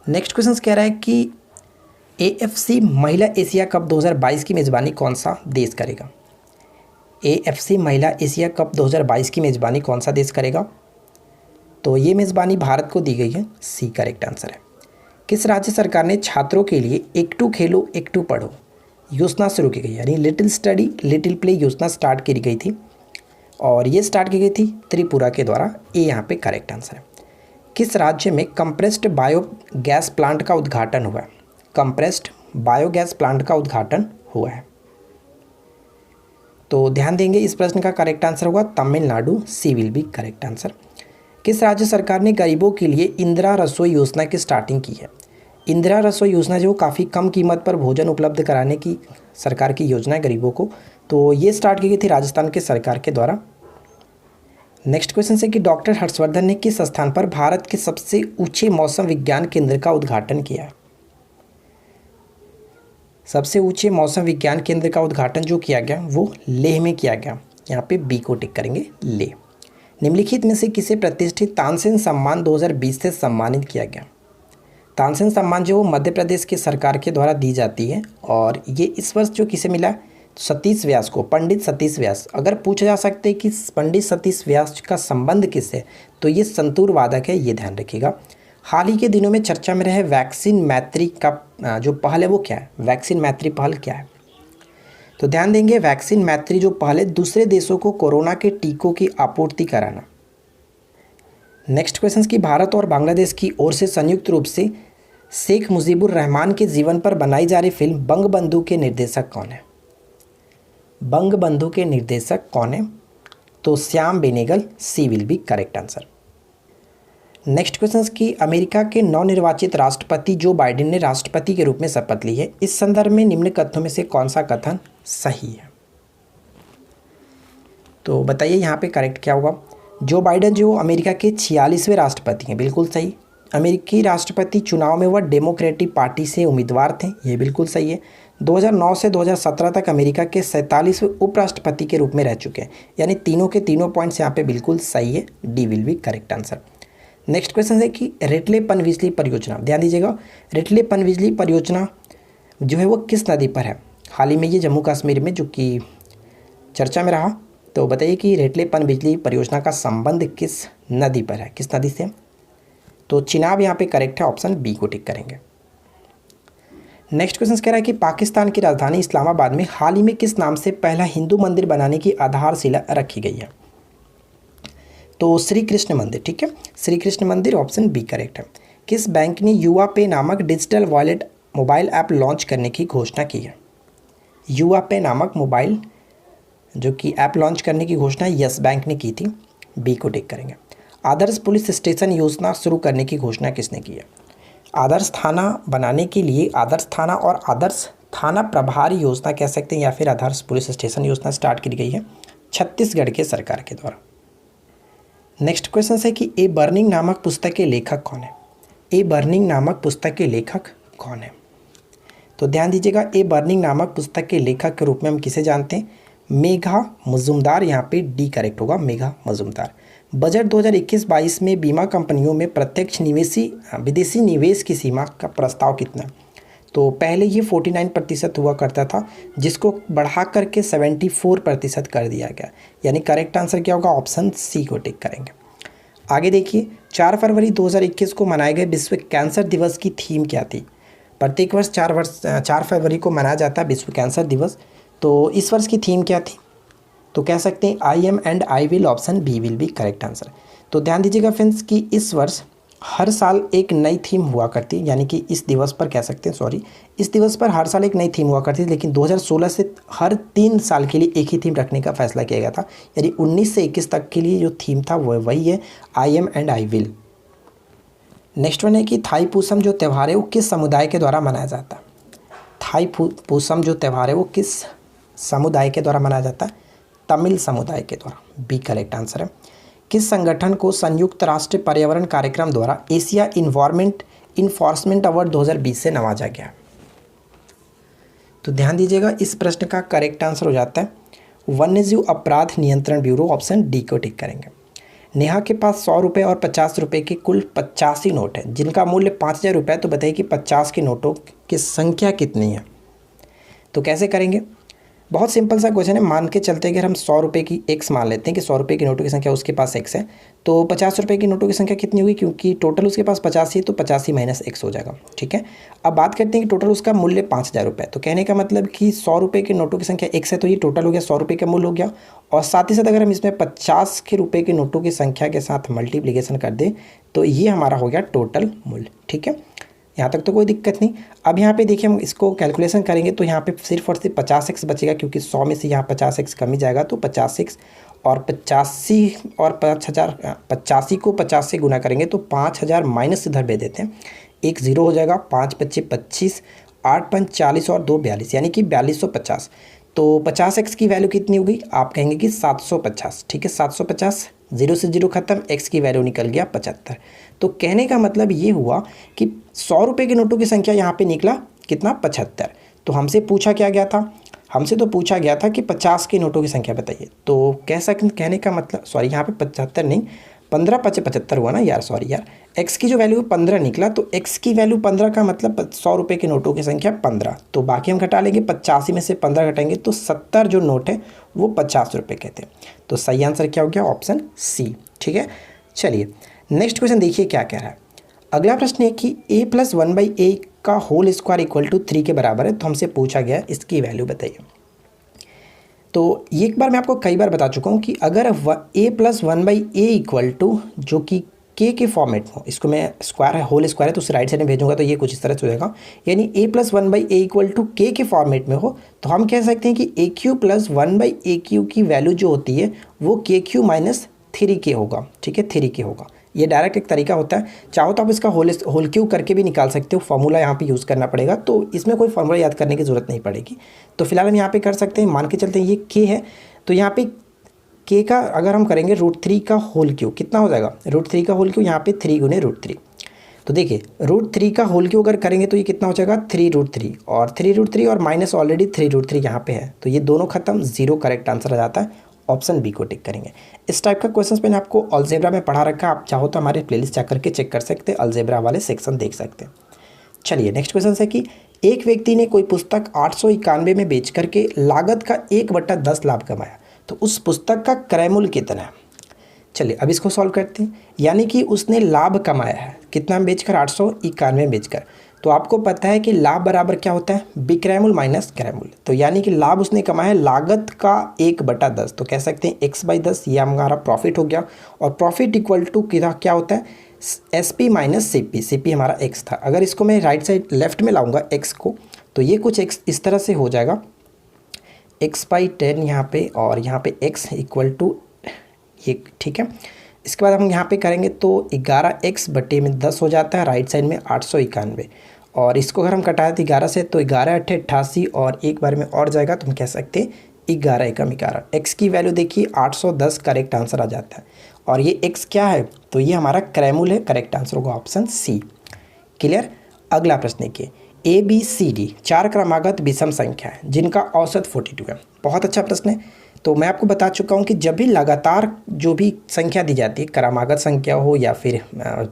नेक्स्ट क्वेश्चन कह रहा है कि AFC महिला एशिया कप 2022 की मेज़बानी कौन सा देश करेगा? AFC महिला एशिया कप 2022 की मेज़बानी कौन सा देश करेगा? तो ये मेज़बानी भारत को दी गई है। सी करेक्ट आंसर है। किस राज्य सरकार ने छात्रों के लिए एक टू खेलो एक टू पढ़ो योजना शुरू की गई, यानी लिटिल स्टडी लिटिल प्ले योजना स्टार्ट की गई थी, और ये स्टार्ट की गई थी त्रिपुरा के द्वारा। ए यहाँ पे करेक्ट आंसर है। किस राज्य में कंप्रेस्ड बायोगैस प्लांट का उद्घाटन हुआ है? कंप्रेस्ड बायोगैस प्लांट का उद्घाटन हुआ है। तो ध्यान देंगे, इस प्रश्न का करेक्ट आंसर होगा तमिलनाडु। सी विल बी करेक्ट आंसर। किस राज्य सरकार ने गरीबों के लिए इंदिरा रसोई योजना की स्टार्टिंग की है? इंदिरा रसोई योजना जो काफ़ी कम कीमत पर भोजन उपलब्ध कराने की सरकार की योजना है गरीबों को, तो ये स्टार्ट की गई थी राजस्थान के सरकार के द्वारा। नेक्स्ट क्वेश्चन है कि डॉक्टर हर्षवर्धन ने किस स्थान पर भारत के सबसे ऊंचे मौसम विज्ञान केंद्र का उद्घाटन किया है? सबसे ऊंचे मौसम विज्ञान केंद्र का उद्घाटन जो किया गया वो लेह में किया गया। यहाँ पे बी को टिक करेंगे, लेह। निम्नलिखित में से किसे प्रतिष्ठित तानसेन सम्मान 2020 से सम्मानित किया गया? तानसेन सम्मान जो मध्य प्रदेश की सरकार के द्वारा दी जाती है, और ये इस वर्ष जो किसे मिला? सतीश व्यास को, पंडित सतीश व्यास। अगर पूछा जा सकते हैं कि पंडित सतीश व्यास का संबंध किससे, तो ये संतूर वादक है, ये ध्यान रखिएगा। हाल ही के दिनों में चर्चा में रहे वैक्सीन मैत्री का जो पहल है वो क्या है? वैक्सीन मैत्री पहल क्या है? तो ध्यान देंगे, वैक्सीन मैत्री जो पहल है दूसरे देशों को कोरोना के टीकों की आपूर्ति कराना। नेक्स्ट क्वेश्चन की भारत और बांग्लादेश की ओर से संयुक्त रूप से शेख मुजीबुर रहमान के जीवन पर बनाई जा रही फिल्म बंगबंधु के निर्देशक कौन है? बंगबंधु के निर्देशक कौन है? तो Shyam Benegal. C will be correct answer. Next question की अमेरिका के नवनिर्वाचित राष्ट्रपति जो बाइडेन ने राष्ट्रपति के रूप में शपथ ली है, इस संदर्भ में निम्न कथनों में से कौन सा कथन सही है? तो बताइए यहाँ पे करेक्ट क्या होगा? जो बाइडेन जो अमेरिका के 46वें राष्ट्रपति हैं, बिल्कुल सही। अमेरिकी राष्ट्रपति चुनाव में वह डेमोक्रेटिक पार्टी से उम्मीदवार थे, ये बिल्कुल सही है। 2009 से 2017 तक अमेरिका के 47वें उपराष्ट्रपति के रूप में रह चुके हैं, यानी तीनों के तीनों पॉइंट्स यहाँ पे बिल्कुल सही है। D will be correct answer. Next question है कि रेटले पनबिजली परियोजना, ध्यान दीजिएगा, रेटले पनबिजली परियोजना जो है वो किस नदी पर है? हाल ही में ये जम्मू कश्मीर में जो कि चर्चा में रहा। तो बताइए कि रेटले पनबिजली परियोजना का संबंध किस नदी पर है, किस नदी से? तो चिनाब यहाँ पे करेक्ट है, ऑप्शन बी को टिक करेंगे। नेक्स्ट क्वेश्चन कह रहा है कि पाकिस्तान की राजधानी इस्लामाबाद में हाल ही में किस नाम से पहला हिंदू मंदिर बनाने की आधारशिला रखी गई है? तो श्री कृष्ण मंदिर, ठीक है, श्री कृष्ण मंदिर, ऑप्शन बी करेक्ट है। किस बैंक ने युवा पे नामक digital wallet mobile app launch करने की घोषणा की है? युवा पे नामक मोबाइल जो कि ऐप लॉन्च करने की घोषणा यस बैंक ने की थी, बी को टिक करेंगे। आदर्श पुलिस स्टेशन योजना शुरू करने की घोषणा किसने की है? आदर्श थाना बनाने के लिए आदर्श थाना और आदर्श थाना प्रभारी योजना कह सकते हैं या फिर आदर्श पुलिस स्टेशन योजना स्टार्ट की गई है छत्तीसगढ़ के सरकार के द्वारा। नेक्स्ट क्वेश्चन है कि ए बर्निंग नामक पुस्तक के लेखक कौन है? ए बर्निंग नामक पुस्तक के लेखक कौन है? तो ध्यान दीजिएगा, ए बर्निंग नामक पुस्तक के लेखक के रूप में हम किसे जानते हैं? मेघा मजुमदार, यहाँ पे डी करेक्ट होगा, मेघा मजुमदार। बजट 2021-22 में बीमा कंपनियों में प्रत्यक्ष विदेशी निवेश की सीमा का प्रस्ताव कितना? तो पहले ये 49% हुआ करता था, जिसको बढ़ा करके 74% कर दिया गया, यानी करेक्ट आंसर क्या होगा? ऑप्शन सी को टिक करेंगे। आगे देखिए, 4 फरवरी 2021 को मनाए गए विश्व कैंसर दिवस की थीम क्या थी? प्रत्येक वर्ष 4 फरवरी को मनाया जाता है विश्व कैंसर दिवस, तो इस वर्ष की थीम क्या थी? तो कह सकते हैं I am and I will, option B will be correct answer. तो ध्यान दीजिएगा फ्रेंड्स कि इस वर्ष हर साल एक नई थीम हुआ करती है, यानी कि इस दिवस पर कह सकते हैं इस दिवस पर हर साल एक नई थीम हुआ करती थी, लेकिन 2016 से हर 3 साल के लिए एक ही थीम रखने का फैसला किया गया था, यानी 19 से 21 तक के लिए जो थीम था वो वही है, आई am and I will. Next one है कि थाई पूसम जो त्यौहार है वो किस समुदाय के द्वारा मनाया जाता है? थाई पूसम जो त्यौहार है वो किस समुदाय के द्वारा मनाया जाता है? तमिल समुदाय के द्वारा, बी करेक्ट आंसर है। किस संगठन को संयुक्त राष्ट्र पर्यावरण कार्यक्रम द्वारा एशिया इन्वायरमेंट इन्फोर्समेंट अवार्ड 2020 से नवाजा गया? तो ध्यान दीजिएगा, इस प्रश्न का करेक्ट आंसर हो जाता है वन्यजीव अपराध नियंत्रण ब्यूरो, ऑप्शन डी को टिक करेंगे। नेहा के पास 100 रुपये और 50 रुपये के कुल 85 नोट है, जिनका मूल्य 5000 रुपये। तो बताइए कि 50 के नोटों की संख्या कितनी है? तो कैसे करेंगे? बहुत सिंपल सा क्वेश्चन है। मान के चलते अगर हम 100 रुपये की एक्स मान लेते हैं कि 100 रुपये की नोटों की संख्या उसके पास एक्स है, तो 50 रुपये की नोटों की संख्या कितनी होगी? क्योंकि टोटल उसके पास 85 है, तो 85 माइनस एक्स हो जाएगा, ठीक है। अब बात करते हैं कि टोटल उसका मूल्य 5000 रुपये, तो कहने का मतलब कि 100 रुपये के नोटों की संख्या एक्स है, तो ये टोटल हो गया 100 रुपये का मूल्य हो गया। और साथ ही साथ अगर हम इसमें 50 के रुपये के नोटों की संख्या के साथ मल्टीप्लिकेशन कर दें तो ये हमारा हो गया टोटल मूल्य, ठीक है। यहाँ तक तो कोई दिक्कत नहीं। अब यहाँ पे देखिए हम इसको कैलकुलेशन करेंगे तो यहाँ पे सिर्फ और सिर्फ 50x बचेगा, क्योंकि 100 में से यहाँ 50x कम ही जाएगा, तो 50x और 85 और 5000, 85 को 50 से गुना करेंगे तो 5000 माइनस इधर भेज देते हैं, एक जीरो हो जाएगा, 5 × 5 = 25, 8 × 5 = 40 और 2 = 42, यानी कि 4250। तो 50x की वैल्यू कितनी होगी? आप कहेंगे कि 750, ठीक है। 750, 0 से 0 खत्म, x की वैल्यू निकल गया 75। तो कहने का मतलब ये हुआ कि 100 रुपये के नोटों की संख्या यहाँ पे निकला कितना? 75। तो हमसे पूछा क्या गया था? हमसे तो पूछा गया था कि 50 के नोटों की संख्या बताइए। तो कहने का मतलब यहाँ पे 75 नहीं, 15 × 5 = 75 हुआ ना यार, सॉरी यार। x की जो वैल्यू 15 निकला, तो x की वैल्यू 15 का मतलब 100 रुपये के नोटों की संख्या 15। तो बाकी हम घटा लेंगे, 85 में से 15 घटाएंगे तो 70 जो नोट है वो 50 रुपये के थे। तो सही आंसर क्या हो गया? ऑप्शन सी, ठीक है। चलिए नेक्स्ट क्वेश्चन देखिए क्या कह रहा है। अगला प्रश्न है कि a + 1/a का होल स्क्वायर = 3 के बराबर है। तो हमसे पूछा गया इसकी वैल्यू बताइए। तो ये एक बार मैं आपको कई बार बता चुका हूँ कि अगर a + 1/a जो कि k के फॉर्मेट में हो, इसको मैं स्क्वायर है, होल स्क्वायर है तो उसे राइट साइड में भेजूंगा तो ये कुछ इस तरह से हो जाएगा, यानी a + 1/a = k के फॉर्मेट में हो, तो हम कह सकते हैं कि aq + 1/aq की वैल्यू जो होती है वो kq - 3k होगा, ठीक है, 3k होगा। ये डायरेक्ट एक तरीका होता है, चाहो तो आप इसका होल क्यू करके भी निकाल सकते हो, फॉर्मूला यहाँ पे यूज़ करना पड़ेगा, तो इसमें कोई फॉर्मूला याद करने की ज़रूरत नहीं पड़ेगी। तो फिलहाल हम यहाँ पे कर सकते हैं, मान के चलते हैं ये k है, तो यहाँ पे k का अगर हम करेंगे √3 का होल क्यू कितना हो जाएगा? √3 का होल क्यू यहाँ पे 3 × √3। तो देखिए √3 का होल क्यू अगर करेंगे तो ये कितना हो जाएगा? 3√3 और 3√3 और माइनस ऑलरेडी 3√3 यहाँ पे है, तो ये दोनों खत्म, 0 करेक्ट आंसर आ जाता है। ऑप्शन बी को टिक करेंगे। इस टाइप का क्वेश्चन मैंने आपको अलजेब्रा में पढ़ा रखा है, आप चाहो तो हमारे प्लेलिस्ट जाकर के चेक कर सकते हैं, अलजेब्रा वाले सेक्शन देख सकते हैं। चलिए नेक्स्ट क्वेश्चन है कि एक व्यक्ति ने कोई पुस्तक 891 में बेच करके लागत का 1/10 लाभ कमाया, तो उस पुस्तक का क्रय मूल्य कितना है। चलिए अब इसको सॉल्व करते हैं। यानी कि उसने लाभ कमाया है कितना बेचकर, 891 बेचकर। तो आपको पता है कि लाभ बराबर क्या होता है, विक्रय मूल्य माइनस क्रय मूल्य। तो यानी कि लाभ उसने कमाया है लागत का 1/10, तो कह सकते हैं x/10, ये हमारा प्रॉफिट हो गया। और प्रॉफिट इक्वल टू क्या होता है, SP माइनस CP। CP हमारा x था। अगर इसको मैं राइट साइड लेफ्ट में लाऊंगा x को, तो ये कुछ x इस तरह से हो जाएगा, x/10 यहाँ पे, और यहाँ पे x इक्वल टू ये, ठीक है। इसके बाद हम यहाँ पे करेंगे तो 11x/10 हो जाता है, राइट साइड में 891। और इसको अगर हम कटाए तो 11 से, तो 11×8 = 88, और एक बार में और जाएगा तो हम कह सकते हैं 11×1=11। x की वैल्यू देखिए 810 करेक्ट आंसर आ जाता है। और ये x क्या है, तो ये हमारा क्रय मूल्य है, करेक्ट आंसर होगा ऑप्शन C। क्लियर। अगला प्रश्न देखिए, ABCD 4 क्रमागत विषम संख्या है जिनका औसत 42 है। बहुत अच्छा प्रश्न है। तो मैं आपको बता चुका हूँ कि जब भी लगातार जो भी संख्या दी जाती है, क्रमागत संख्या हो या फिर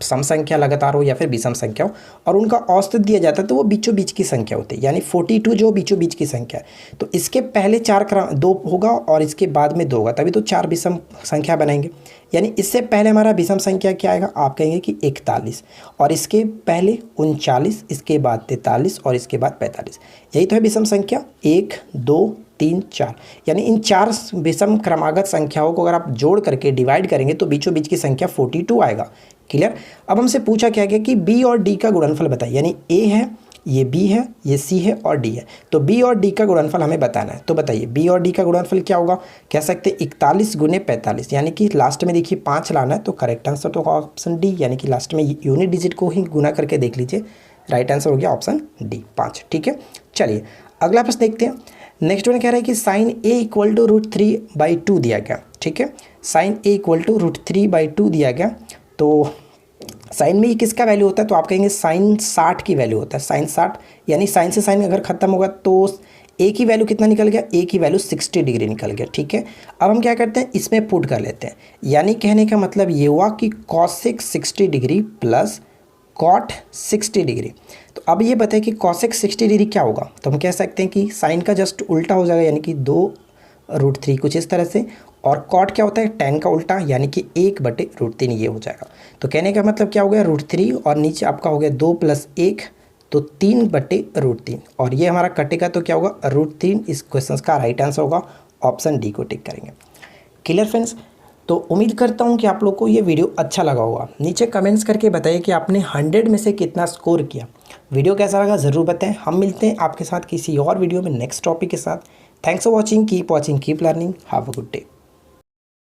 सम संख्या लगातार हो या फिर विषम संख्या हो, और उनका औसत दिया जाता है, तो वो बीचों बीच की संख्या होती है। यानी 42 जो बीचों बीच की संख्या है, तो इसके पहले 2 होगा और इसके बाद में 2 होगा, तभी तो 4 विषम संख्या बनाएंगे। यानी इससे पहले हमारा विषम संख्या क्या आएगा, आप कहेंगे कि 41, और इसके पहले 39, इसके बाद 43 और इसके बाद 45। यही तो है विषम संख्या, 1 2 3 4। यानी इन 4 विषम क्रमागत संख्याओं को अगर आप जोड़ करके डिवाइड करेंगे तो बीचों बीच की संख्या 42 आएगा। क्लियर। अब हमसे पूछा क्या गया कि B और D का गुणनफल बताइए। यानी A है, ये B है, ये C है और D है, तो B और D का गुणनफल हमें बताना है। तो बताइए B और D का गुणनफल क्या होगा, कह सकते 41 × 45, यानी कि लास्ट में देखिए 5 लाना है, तो करेक्ट आंसर तो होगा ऑप्शन D। यानी कि लास्ट में यूनिट डिजिट को ही गुना करके देख लीजिए, राइट आंसर हो गया ऑप्शन D 5। ठीक है। चलिए अगला प्रश्न देखते हैं। नेक्स्ट वन कह रहा है कि sin A = √3/2 दिया गया। ठीक है, sin A = √3/2 दिया गया। तो साइन में ये किसका वैल्यू होता है, तो आप कहेंगे sin 60 की वैल्यू होता है, sin 60। यानी साइन से साइन अगर खत्म होगा तो A की वैल्यू कितना निकल गया, A की वैल्यू 60 डिग्री निकल गया। ठीक है। अब हम क्या करते हैं, इसमें पुट कर लेते हैं। यानी कहने का मतलब ये हुआ कि cosec 60 degree plus cot 60 degree. तो अब ये बताए कि cosec 60 डिग्री क्या होगा, तो हम कह सकते हैं कि साइन का जस्ट उल्टा हो जाएगा, यानी कि 2√3 कुछ इस तरह से। और cot क्या होता है, tan का उल्टा, यानी कि 1/√3 ये हो जाएगा। तो कहने का मतलब क्या हो गया, √3 और नीचे आपका हो गया 2 + 1, तो 3/√3। और ये हमारा कटेगा तो क्या होगा, √3। इस क्वेश्चन का राइट आंसर होगा ऑप्शन D को टिक करेंगे। Clear friends. तो उम्मीद करता हूँ कि आप लोग को ये वीडियो अच्छा लगा होगा। नीचे कमेंट्स करके बताइए कि आपने 100 में से कितना स्कोर किया। वीडियो कैसा लगा ज़रूर बताएं। हम मिलते हैं आपके साथ किसी और वीडियो में नेक्स्ट टॉपिक के साथ। Thanks for watching, keep learning, have a good day.